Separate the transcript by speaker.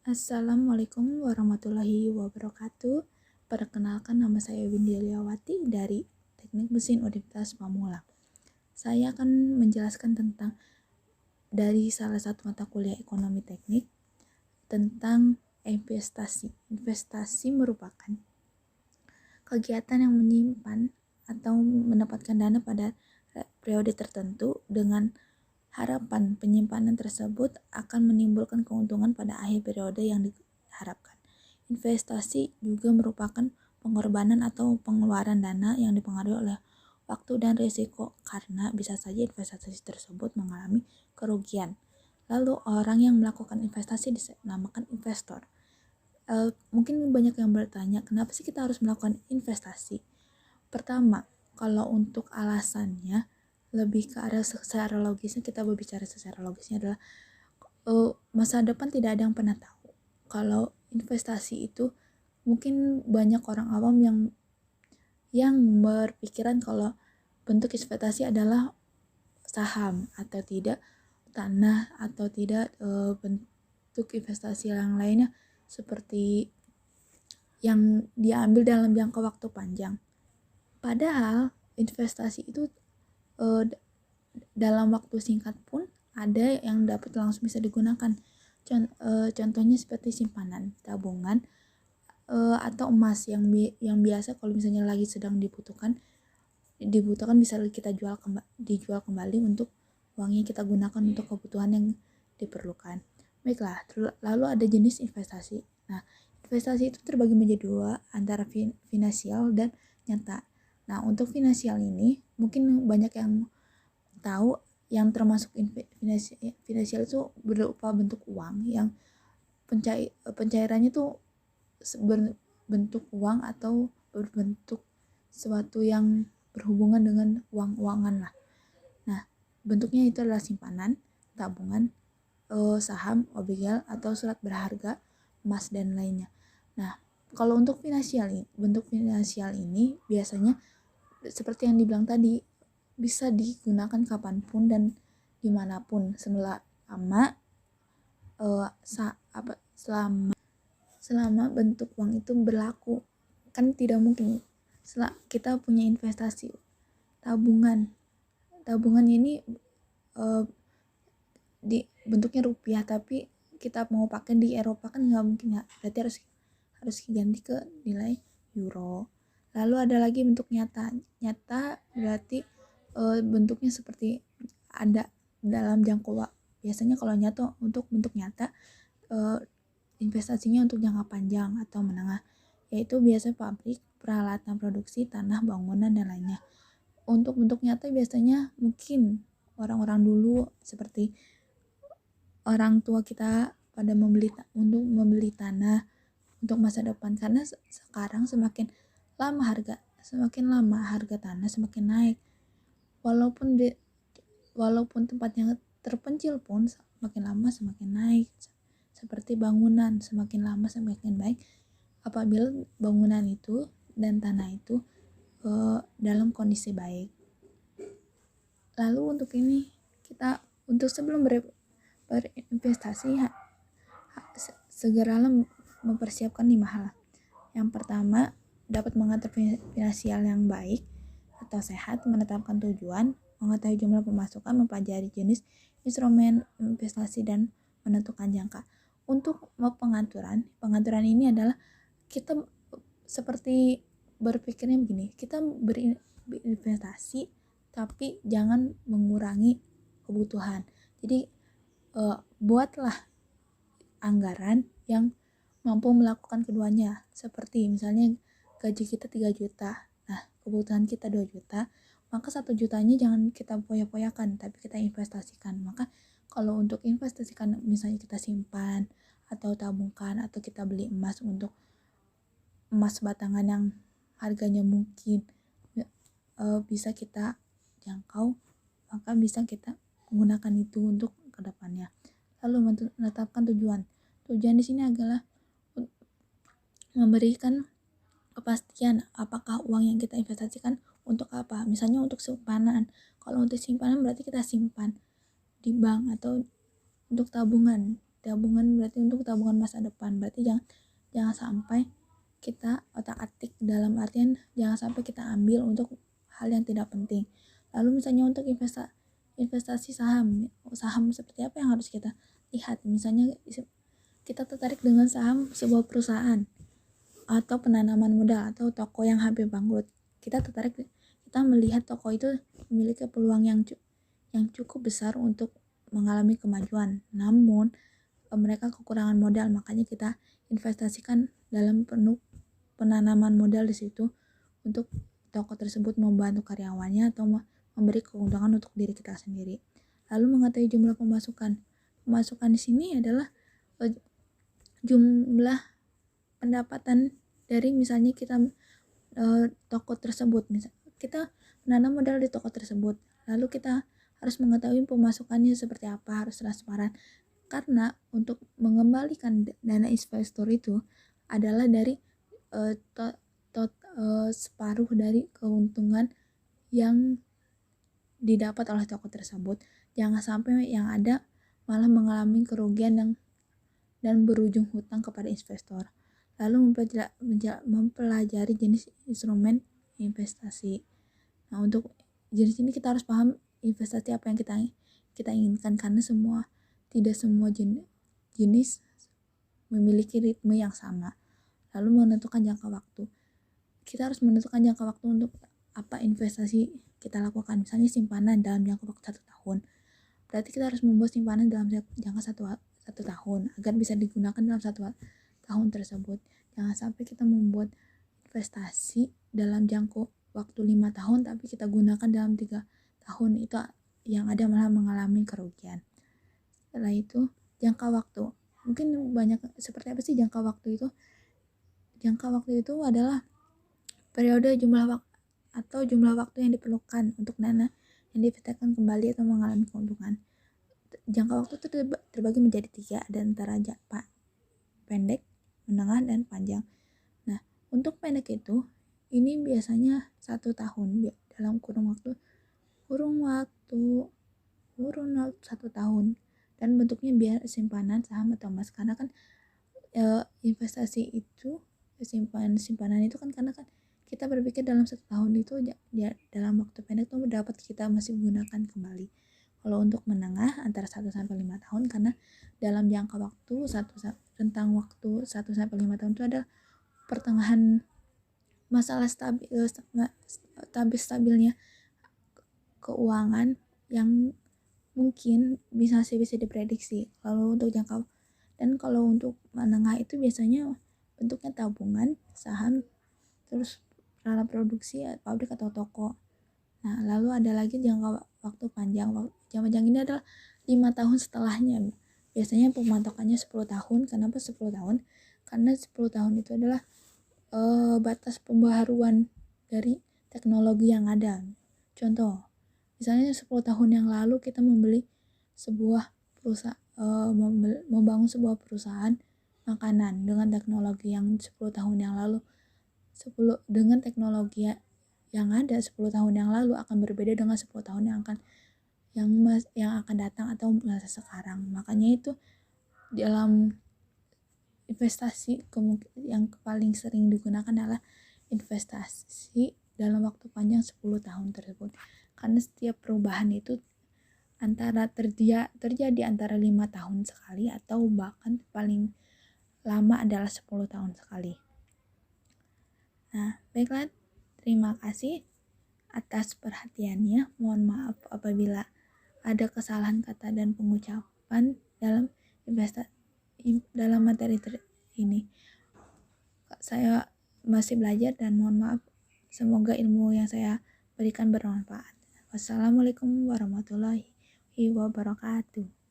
Speaker 1: Assalamualaikum warahmatullahi wabarakatuh. Perkenalkan, nama saya Windy Liawati dari Teknik Mesin Universitas Pamula. Saya akan menjelaskan tentang dari salah satu mata kuliah ekonomi teknik tentang investasi. Investasi merupakan kegiatan yang menyimpan atau mendapatkan dana pada periode tertentu dengan harapan penyimpanan tersebut akan menimbulkan keuntungan pada akhir periode yang diharapkan. Investasi juga merupakan pengorbanan atau pengeluaran dana yang dipengaruhi oleh waktu dan risiko, karena bisa saja investasi tersebut mengalami kerugian. Lalu orang yang melakukan investasi dinamakan investor. Mungkin banyak yang bertanya, kenapa sih kita harus melakukan investasi? Pertama, kalau untuk alasannya lebih ke arah secara logisnya, kita berbicara secara logisnya adalah masa depan tidak ada yang pernah tahu. Kalau investasi itu mungkin banyak orang awam yang berpikiran kalau bentuk investasi adalah saham atau tidak tanah atau tidak bentuk investasi yang lainnya seperti yang diambil dalam jangka waktu panjang. Padahal investasi itu dalam waktu singkat pun ada yang dapat langsung bisa digunakan. Contohnya seperti simpanan, tabungan, atau emas yang biasa kalau misalnya lagi sedang dibutuhkan bisa kita dijual kembali untuk uangnya kita gunakan untuk kebutuhan yang diperlukan. Baiklah, lalu ada jenis investasi. Nah, investasi itu terbagi menjadi dua, antara finansial dan nyata. Nah, untuk finansial ini mungkin banyak yang tahu, yang termasuk finansial itu berupa bentuk uang yang pencairannya tuh berbentuk uang atau berbentuk sesuatu yang berhubungan dengan uang-uangan lah. Nah, bentuknya itu adalah simpanan, tabungan, saham, obligasi atau surat berharga, emas dan lainnya. Nah, kalau untuk bentuk finansial ini biasanya seperti yang dibilang tadi, bisa digunakan kapanpun dan dimanapun selama bentuk uang itu berlaku. Kan tidak mungkin kita punya investasi tabungan ini di bentuknya rupiah, tapi kita mau pakai di Eropa kan nggak mungkin ya, berarti harus diganti ke nilai euro. Lalu ada lagi bentuk nyata berarti bentuknya seperti ada dalam jangka waktu. Biasanya kalau nyata, untuk bentuk nyata investasinya untuk jangka panjang atau menengah, yaitu biasa pabrik, peralatan produksi, tanah, bangunan dan lainnya. Untuk bentuk nyata biasanya mungkin orang-orang dulu seperti orang tua kita pada untuk membeli tanah untuk masa depan, karena sekarang semakin lama harga tanah semakin naik, walaupun tempatnya terpencil pun semakin lama semakin naik. Seperti bangunan, semakin lama semakin baik apabila bangunan itu dan tanah itu dalam kondisi baik. Lalu untuk sebelum berinvestasi segeralah mempersiapkan 5 hal. Yang pertama, dapat mengatur finansial yang baik atau sehat, menetapkan tujuan, mengetahui jumlah pemasukan, mempelajari jenis instrumen investasi dan menentukan jangka. Untuk pengaturan ini adalah kita seperti berpikirnya begini, kita berinvestasi tapi jangan mengurangi kebutuhan. Jadi buatlah anggaran yang mampu melakukan keduanya. Seperti misalnya gaji kita 3 juta, nah kebutuhan kita 2 juta, maka 1 jutanya jangan kita poya-poyakan, tapi kita investasikan. Maka kalau untuk investasikan, misalnya kita simpan atau tabungkan atau kita beli emas, untuk emas batangan yang harganya mungkin bisa kita jangkau, maka bisa kita menggunakan itu untuk kedepannya. Lalu menetapkan tujuan di sini adalah memberikan kepastian apakah uang yang kita investasikan untuk apa. Misalnya untuk simpanan, kalau untuk simpanan berarti kita simpan di bank, atau untuk tabungan tabungan berarti untuk tabungan masa depan. Berarti jangan sampai kita otak-atik, dalam artian jangan sampai kita ambil untuk hal yang tidak penting. Lalu misalnya untuk investasi saham seperti apa yang harus kita lihat? Misalnya kita tertarik dengan saham sebuah perusahaan atau penanaman modal atau toko yang hampir bangkrut. Kita melihat toko itu memiliki peluang yang cukup besar untuk mengalami kemajuan. Namun mereka kekurangan modal, makanya kita investasikan dalam penanaman modal di situ untuk toko tersebut membantu karyawannya atau memberi keuntungan untuk diri kita sendiri. Lalu mengetahui jumlah pemasukan. Pemasukan di sini adalah jumlah pendapatan dari misalnya kita toko tersebut. Kita menanam modal di toko tersebut, lalu kita harus mengetahui pemasukannya seperti apa, harus transparan. Karena untuk mengembalikan dana investor itu adalah dari separuh dari keuntungan yang didapat oleh toko tersebut. Jangan sampai yang ada malah mengalami kerugian dan berujung hutang kepada investor. Lalu mempelajari jenis instrumen investasi. Nah, untuk jenis ini kita harus paham investasi apa yang kita inginkan, karena tidak semua jenis memiliki ritme yang sama. Lalu menentukan jangka waktu. Kita harus menentukan jangka waktu untuk apa investasi kita lakukan. Misalnya simpanan dalam jangka waktu 1 tahun. Berarti kita harus membuat simpanan dalam jangka satu tahun agar bisa digunakan dalam 1 tahun tersebut. Jangan sampai kita membuat investasi dalam jangka waktu 5 tahun tapi kita gunakan dalam 3 tahun, itu yang ada malah mengalami kerugian. Setelah itu jangka waktu. Mungkin banyak, seperti apa sih jangka waktu itu? Jangka waktu itu adalah periode jumlah waktu yang diperlukan untuk dana yang divestasikan kembali atau mengalami keuntungan. Jangka waktu itu terbagi menjadi 3, ada antara pendek, menengah, dan panjang. Nah, untuk pendek itu ini biasanya 1 tahun, dalam kurun waktu 1 tahun, dan bentuknya biar simpanan saham atau emas. Karena kan investasi itu simpanan itu kan, karena kan kita berpikir dalam 1 tahun itu dalam waktu pendek itu dapat kita masih gunakan kembali. Kalau untuk menengah antara 1 sampai 5 tahun, karena dalam jangka waktu rentang waktu 1 sampai 5 tahun itu ada pertengahan masalah stabilnya keuangan yang mungkin bisa diprediksi. Kalau untuk menengah itu biasanya bentuknya tabungan, saham, terus alat produksi, pabrik atau toko. Nah, lalu ada lagi jangka waktu panjang. Jangka panjang ini adalah 5 tahun setelahnya. Biasanya pematokannya 10 tahun. Kenapa 10 tahun? Karena 10 tahun itu adalah batas pembaharuan dari teknologi yang ada. Contoh, misalnya 10 tahun yang lalu kita membeli sebuah perusahaan, membangun sebuah perusahaan makanan dengan teknologi yang 10 tahun yang lalu. Dengan teknologi yang ada 10 tahun yang lalu akan berbeda dengan 10 tahun yang akan datang atau masa sekarang. Makanya itu dalam investasi yang paling sering digunakan adalah investasi dalam waktu panjang 10 tahun tersebut. Karena setiap perubahan itu terjadi antara 5 tahun sekali atau bahkan paling lama adalah 10 tahun sekali. Nah, baiklah, terima kasih atas perhatiannya. Mohon maaf apabila ada kesalahan kata dan pengucapan dalam materi ini. Saya masih belajar dan mohon maaf. Semoga ilmu yang saya berikan bermanfaat. Wassalamualaikum warahmatullahi wabarakatuh.